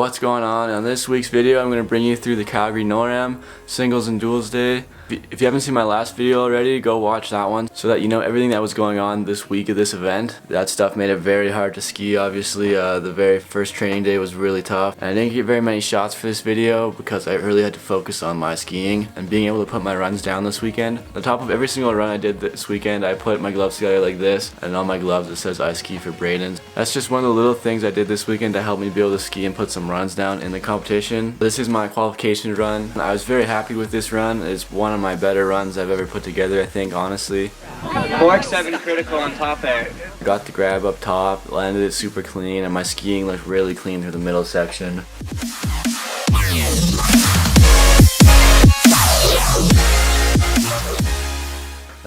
what's going on? On this week's video, I'm going to bring you through the Calgary Noram Singles and Duels Day. If you haven't seen my last video already, go watch that one so that you know everything that was going on this week of this event. That stuff made it very hard to ski, obviously. The very first training day was really tough. And I didn't get very many shots for this video because I really had to focus on my skiing and being able to put my runs down this weekend. On top of every single run I did this weekend, I put my gloves together like this, and on my gloves it says I ski for Braden's. That's just one of the little things I did this weekend to help me be able to ski and put some runs down in the competition. This is my qualification run. I was very happy with this run. It's one of my better runs I've ever put together, I think, honestly. Cork 7 critical on top air. Got the grab up top, landed it super clean, and my skiing looked really clean through the middle section.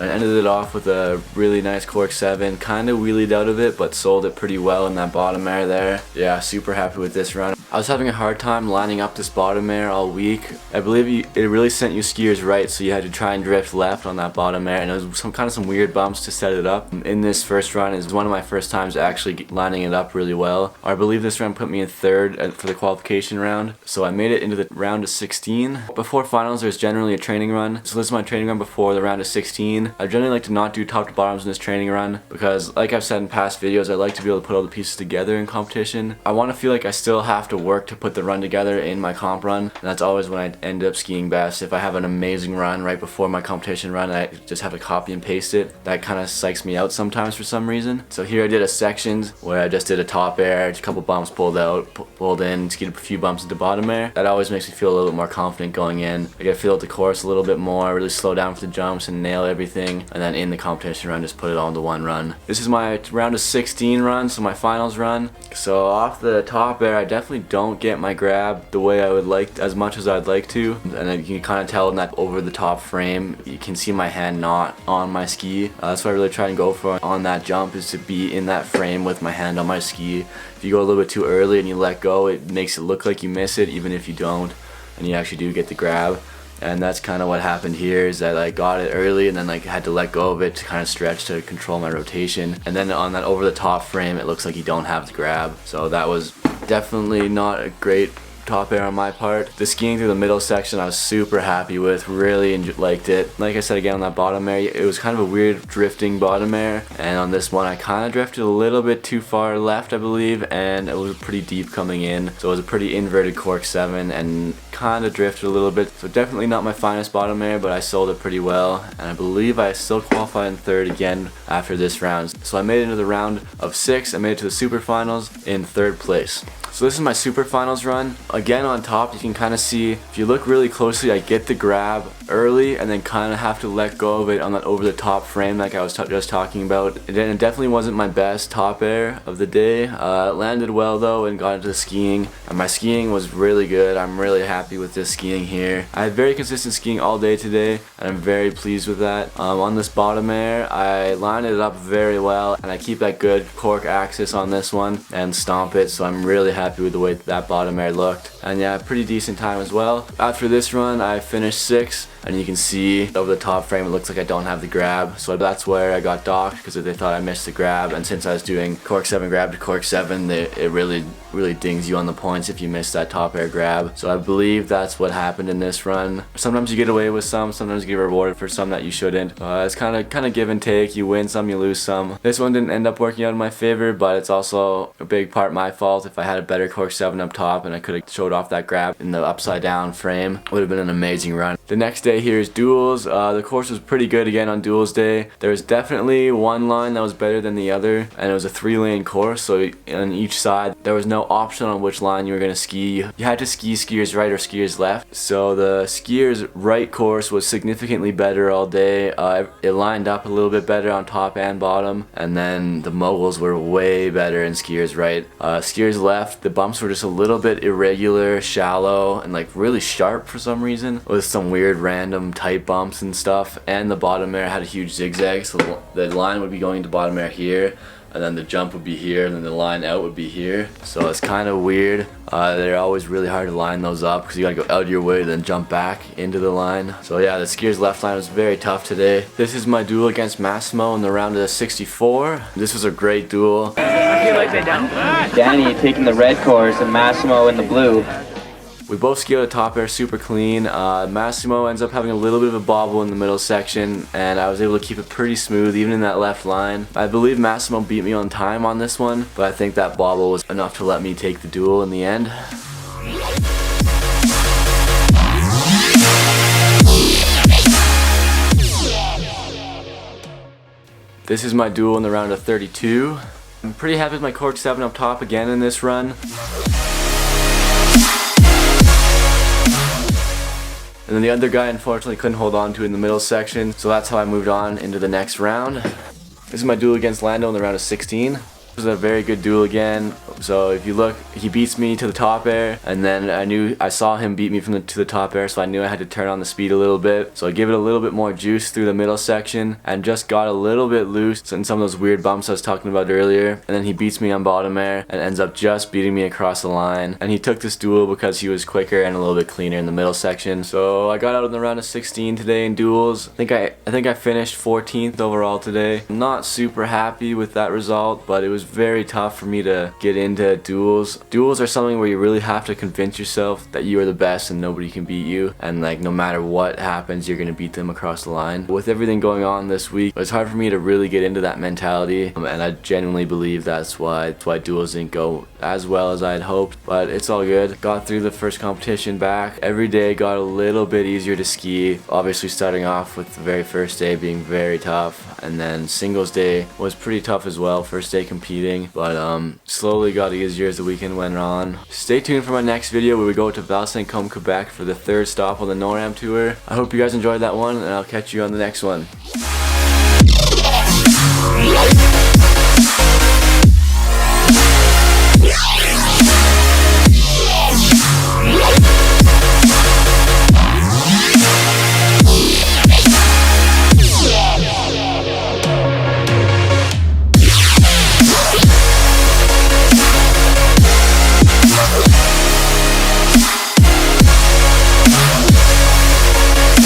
I ended it off with a really nice cork 7, kind of wheelied out of it, but sold it pretty well in that bottom air there. Yeah, super happy with this run. I was having a hard time lining up this bottom air all week. I believe it really sent you skiers right, so you had to try and drift left on that bottom air, and it was some weird bumps to set it up. In this first run is one of my first times actually lining it up really well. I believe this run put me in third for the qualification round, so I made it into the round of 16. Before finals, there's generally a training run, so this is my training run before the round of 16. I generally like to not do top to bottoms in this training run because, like I've said in past videos, I like to be able to put all the pieces together in competition. I want to feel like I still have to work to put the run together in my comp run, and that's always when I end up skiing best. If I have an amazing run right before my competition run, I just have to copy and paste it. That kind of psychs me out sometimes for some reason. So here I did a sections where I just did a top air, a couple bumps pulled out, pulled in, skied a few bumps into bottom air. That always makes me feel a little bit more confident going in. I gotta feel out the course a little bit more, really slow down for the jumps and nail everything, and then in the competition run just put it all into one run. This is my round of 16 run, so my finals run. So off the top air, I definitely don't get my grab the way I would like, as much as I'd like to, and then you can kind of tell in that over the top frame you can see my hand not on my ski. That's what I really try and go for on that jump, is to be in that frame with my hand on my ski. If you go a little bit too early and you let go, it makes it look like you miss it even if you don't, and you actually do get the grab. And that's kind of what happened here, is that I got it early and then I had to let go of it to kind of stretch to control my rotation. And then on that over the top frame, it looks like you don't have the grab. So that was definitely not a great top air on my part. The skiing through the middle section I was super happy with, really liked it. Like I said again, on that bottom air, it was kind of a weird drifting bottom air, and on this one I kind of drifted a little bit too far left, I believe, and it was pretty deep coming in, so it was a pretty inverted cork 7 and kind of drifted a little bit. So definitely not my finest bottom air, but I sold it pretty well, and I believe I still qualified in third again after this round. So I made it into the round of 6. I made it to the super finals in third place. So this is my super finals run. Again, on top you can kind of see, if you look really closely, I get the grab early and then kind of have to let go of it on that over the top frame like I was just talking about. It definitely wasn't my best top air of the day. It landed well though and got into the skiing, and my skiing was really good. I'm really happy with this skiing here. I had very consistent skiing all day today, and I'm very pleased with that. On this bottom air, I lined it up very well, and I keep that good cork axis on this one and stomp it, so I'm really happy with the way that bottom air looked. And yeah, pretty decent time as well. After this run I finished 6th, and you can see over the top frame it looks like I don't have the grab, so that's where I got docked because they thought I missed the grab. And since I was doing cork 7 grab to cork 7, it really dings you on the points if you miss that top air grab. So I believe that's what happened in this run. Sometimes you get away with some, sometimes you get rewarded for some that you shouldn't. It's kind of give and take. You win some, you lose some. This one didn't end up working out in my favor, but it's also a big part my fault. If I had a better cork 7 up top and I could have showed off that grab in the upside down frame, it would have been an amazing run. The next day here is duels. The course was pretty good again on duels day. There was definitely one line that was better than the other, and it was a 3-lane course, so on each side there was no option on which line you were going to ski. You had to ski skiers right or skiers left. So the skiers right course was significantly better all day. It lined up a little bit better on top and bottom, and then the moguls were way better in skiers right. Skiers left, the bumps were just a little bit irregular, shallow, and like really sharp for some reason, with some weird random tight bumps and stuff. And the bottom air had a huge zigzag, so the line would be going to bottom air here, and then the jump would be here, and then the line out would be here. So it's kind of weird. They're always really hard to line those up because you gotta go out of your way to then jump back into the line. So yeah, the skier's left line was very tough today. This is my duel against Massimo in the round of 64. This was a great duel. I feel like they down. Danny taking the red course and Massimo in the blue. We both ski out of top air super clean. Massimo ends up having a little bit of a bobble in the middle section, and I was able to keep it pretty smooth even in that left line. I believe Massimo beat me on time on this one, but I think that bobble was enough to let me take the duel in the end. This is my duel in the round of 32. I'm pretty happy with my cork 7 up top again in this run. And then the other guy unfortunately couldn't hold on to it in the middle section, so that's how I moved on into the next round. This is my duel against Lando in the round of 16. This was a very good duel again. So if you look, he beats me to the top air, and then I saw him beat me to the top air, so I knew I had to turn on the speed a little bit. So I give it a little bit more juice through the middle section and just got a little bit loose in some of those weird bumps I was talking about earlier. And then he beats me on bottom air and ends up just beating me across the line. And he took this duel because he was quicker and a little bit cleaner in the middle section. So I got out in the round of 16 today in duels. I think I finished 14th overall today. I'm not super happy with that result, but it was very tough for me to get into duels. Duels are something where you really have to convince yourself that you are the best and nobody can beat you, and like no matter what happens you're gonna beat them across the line. With everything going on this week, it's hard for me to really get into that mentality, and I genuinely believe that's why duels didn't go as well as I had hoped, but it's all good. Got through the first competition back. Every day got a little bit easier to ski. Obviously starting off with the very first day being very tough, and then singles day was pretty tough as well, first day competing, but slowly got easier as the weekend went on. Stay tuned for my next video where we go to Val-Saint-Côme, Quebec for the third stop on the Noram tour. I hope you guys enjoyed that one, and I'll catch you on the next one.